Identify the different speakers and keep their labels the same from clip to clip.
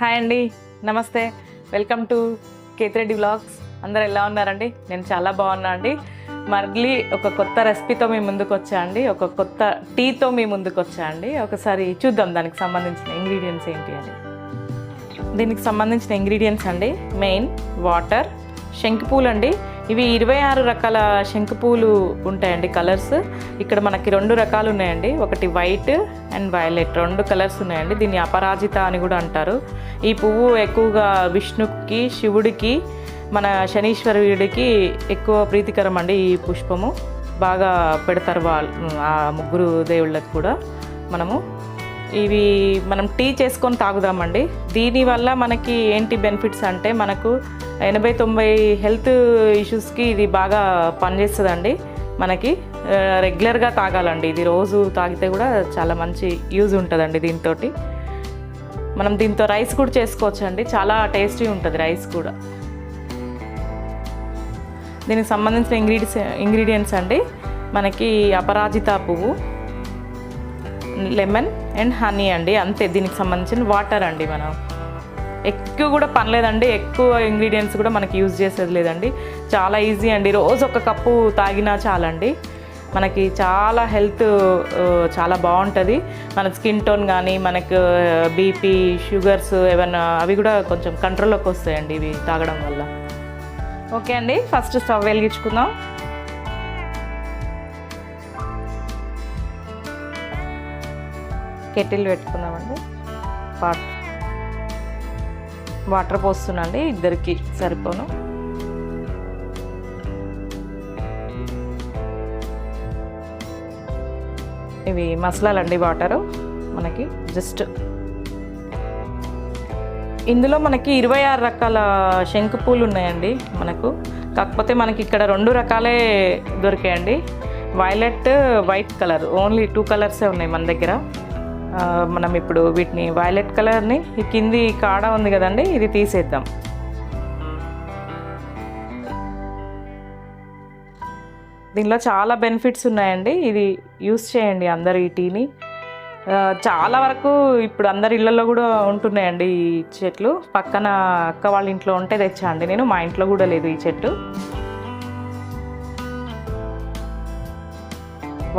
Speaker 1: Hi అండి, నమస్తే. Welcome to Kethireddy vlogs. అందరు ఎలా ఉన్నారండి? నేను చాలా బాగున్నా అండి. మళ్ళీ ఒక కొత్త రెసిపీతో మీ ముందుకు వచ్చా అండి, ఒక కొత్త టీతో మీ ముందుకు వచ్చా అండి. ఒకసారి చూద్దాం దానికి సంబంధించిన ఇంగ్రీడియంట్స్ ఏంటి అని. దీనికి సంబంధించిన ఇంగ్రీడియంట్స్ అండి, మెయిన్ వాటర్, శంకుపూలు అండి. ఇవి 26 రకాల శంకుపూలు ఉంటాయండి కలర్స్. ఇక్కడ మనకి 2 రకాలు ఉన్నాయండి, ఒకటి వైట్ అండ్ వైలెట్, 2 కలర్స్ ఉన్నాయండి. దీన్ని అపరాజిత అని కూడా అంటారు. ఈ పువ్వు ఎక్కువగా విష్ణుకి, శివుడికి, మన శనీశ్వరుడికి ఎక్కువ ప్రీతికరం అండి. ఈ పుష్పము బాగా పెడతారు ఆ ముగ్గురు దేవుళ్ళకి కూడా. ఇవి మనం టీ చేసుకొని తాగుదామండి. దీనివల్ల మనకి ఏంటి బెనిఫిట్స్ అంటే, మనకు 80-90 హెల్త్ ఇష్యూస్కి ఇది బాగా పనిచేస్తుందండి. మనకి రెగ్యులర్గా తాగాలండి. ఇది రోజు తాగితే కూడా చాలా మంచి యూజ్ ఉంటుందండి. మనం దీంతో రైస్ కూడా చేసుకోవచ్చు అండి, చాలా టేస్టీ ఉంటుంది రైస్ కూడా. దీనికి సంబంధించిన ఇంగ్రీడియంట్స్ అండి, మనకి అపరాజిత పువ్వు, లెమన్ అండ్ హనీ అండి, అంతే. దీనికి సంబంధించిన వాటర్ అండి. మనం ఎక్కువ కూడా పనిలేదండి, ఎక్కువ ఇంగ్రీడియంట్స్ కూడా మనకి యూజ్ చేసేది లేదండి. చాలా ఈజీ అండి. రోజు ఒక కప్పు తాగినా చాలండి. మనకి చాలా హెల్త్ చాలా బాగుంటుంది. మన స్కిన్ టోన్ కానీ, మనకు బీపీ, షుగర్స్ ఏమైనా అవి కూడా కొంచెం కంట్రోల్లోకి వస్తాయండి ఇవి తాగడం వల్ల. ఓకే అండి, ఫస్ట్ స్టవ్ వెలిగించుకుందాం. కెటిల్ పెట్టుకుందామండి. వాటర్ పోస్తున్నాండి, ఇద్దరికి సరిపోను. ఇవి మసాలాలండి వాటరు మనకి. జస్ట్ ఇందులో మనకి 26 రకాల శంకుపూలు ఉన్నాయండి మనకు. కాకపోతే మనకి ఇక్కడ 2 రకాలే దొరికాయండి, వైలెట్, వైట్ కలర్. ఓన్లీ 2 కలర్సే ఉన్నాయి మన దగ్గర. మనం ఇప్పుడు వీటిని వైలెట్ కలర్ని, ఈ కింది కాడ ఉంది కదండి, ఇది తీసేద్దాం. దీనిలో చాలా బెనిఫిట్స్ ఉన్నాయండి. ఇది యూస్ చేయండి అందరు ఈ టీని. చాలా వరకు ఇప్పుడు అందరి ఇళ్ళల్లో కూడా ఉంటున్నాయండి ఈ చెట్లు. పక్కన అక్క వాళ్ళ ఇంట్లో ఉంటే తెచ్చా అండి నేను, మా ఇంట్లో కూడా లేదు ఈ చెట్టు.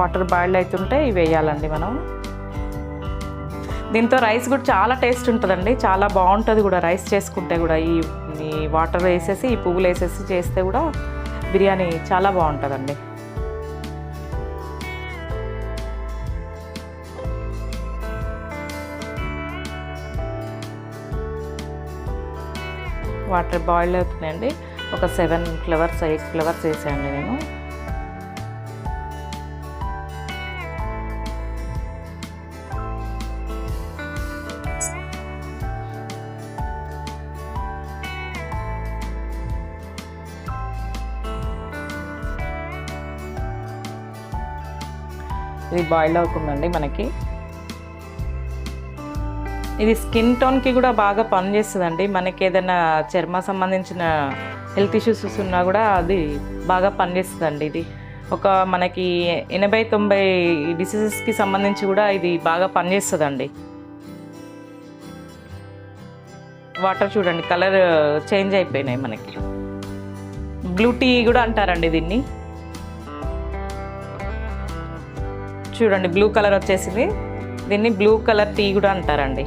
Speaker 1: వాటర్ బాయిల్ అవుతుంటే ఇవి వేయాలండి మనం. దీంతో రైస్ కూడా చాలా టేస్ట్ ఉంటుందండి, చాలా బాగుంటుంది కూడా రైస్ చేసుకుంటే కూడా. ఈ వాటర్ వేసేసి, ఈ పువ్వులు వేసేసి చేస్తే కూడా బిర్యానీ చాలా బాగుంటుందండి. వాటర్ బాయిల్ అవుతున్నాయండి. ఒక 7 ఫ్లవర్స్, 8 ఫ్లవర్స్ వేసాయండి నేను. ఇది బాయిల్ అవుతుందండి మనకి. ఇది స్కిన్ టోన్కి కూడా బాగా పనిచేస్తుందండి. మనకి ఏదైనా చర్మ సంబంధించిన హెల్త్ ఇష్యూస్ ఉన్నా కూడా అది బాగా పనిచేస్తుందండి. ఇది మనకి 80-90 డిసీజెస్కి సంబంధించి కూడా ఇది బాగా పనిచేస్తుందండి. వాటర్ చూడండి, కలర్ చేంజ్ అయిపోయినాయి మనకి. బ్లూ టీ కూడా అంటారండి దీన్ని. చూడండి, బ్లూ కలర్ వచ్చేసింది. దీన్ని బ్లూ కలర్ టీ కూడా అంటారండి.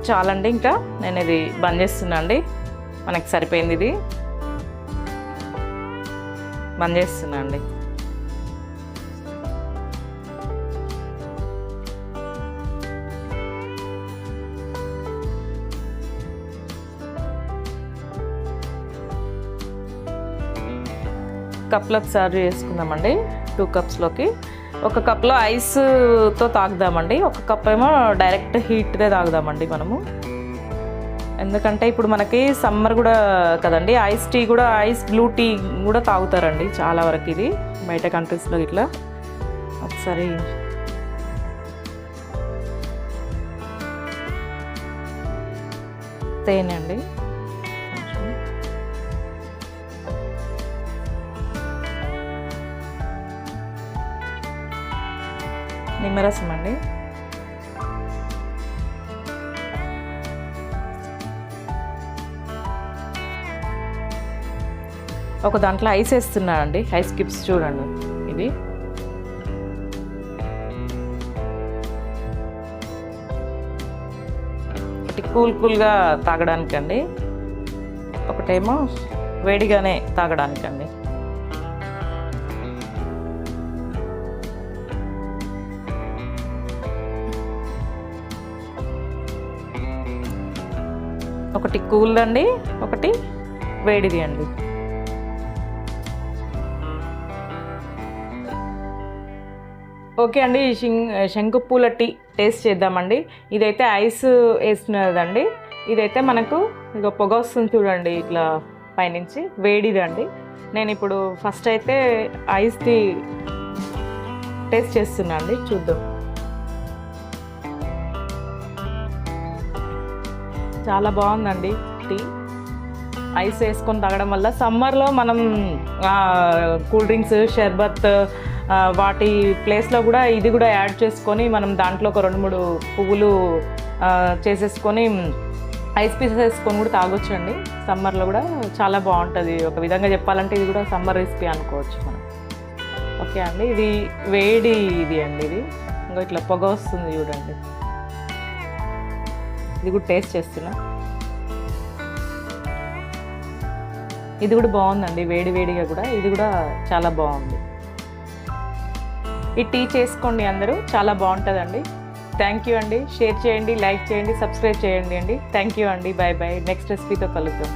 Speaker 1: చాలండి, ఇంకా నేను ఇది బంద్ చేస్తున్నా అండి. మనకి సరిపోయింది, ఇది బంద్ చేస్తున్నా అండి. కప్లోకి సర్వ్ చేసుకుందామండి. 2 కప్స్లోకి ఒక కప్లో ఐస్తో తాగుదామండి, ఒక కప్ ఏమో డైరెక్ట్ హీట్దే తాగుదామండి మనము. ఎందుకంటే ఇప్పుడు మనకి సమ్మర్ కూడా కదండి, ఐస్ టీ కూడా, ఐస్ బ్లూ టీ కూడా తాగుతారండి చాలా వరకు. ఇది బయట కంట్రీస్లో ఇట్లా. ఒకసారి తేనె అండి, కొంచెం నిమ్మరసం అండి, ఒక దాంట్లో ఐస్ వేస్తున్నానండి, ఐస్ క్యూబ్స్ చూడండి ఇది. ఒకటి కూల్గా తాగడానికండి, ఒకటేమో వేడిగానే తాగడానికండి. ఒకటి కూల్ అండి, ఒకటి వేడిది అండి. ఓకే అండి, శంకు పూల టీ టేస్ట్ చేద్దామండి. ఇదైతే ఐస్ వేస్తున్నదండి, ఇదైతే మనకు ఇక పొగ వస్తుంది చూడండి ఇట్లా పైనుంచి, వేడిదండి. నేను ఇప్పుడు ఫస్ట్ అయితే ఐస్ది టేస్ట్ చేస్తున్నా అండి, చూద్దాం. చాలా బాగుందండి టీ. ఐస్ వేసుకొని తాగడం వల్ల సమ్మర్లో మనం కూల్ డ్రింక్స్, షర్బత్ వాటి ప్లేస్లో కూడా ఇది కూడా యాడ్ చేసుకొని మనం దాంట్లో ఒక 2-3 పువ్వులు చేసేసుకొని ఐస్ పీసెస్ వేసుకొని కూడా తాగొచ్చండి. సమ్మర్లో కూడా చాలా బాగుంటుంది. ఒక విధంగా చెప్పాలంటే ఇది కూడా సమ్మర్ రెసిపీ అనుకోవచ్చు మనం. ఓకే అండి, ఇది వేడి ఇది అండి, ఇది ఇంకా ఇట్లా పొగ వస్తుంది చూడండి. ఇది కూడా టేస్ట్ చేస్తున్నా. ఇది కూడా బాగుందండి, వేడి వేడిగా కూడా ఇది కూడా చాలా బాగుంది. ఈ టీ చేసుకోండి అందరూ, చాలా బాగుంటుందండి. థ్యాంక్ యూ అండి. షేర్ చేయండి, లైక్ చేయండి, సబ్స్క్రైబ్ చేయండి అండి. థ్యాంక్ యూ అండి. Bye bye. నెక్స్ట్ రెసిపీతో కలుద్దాం.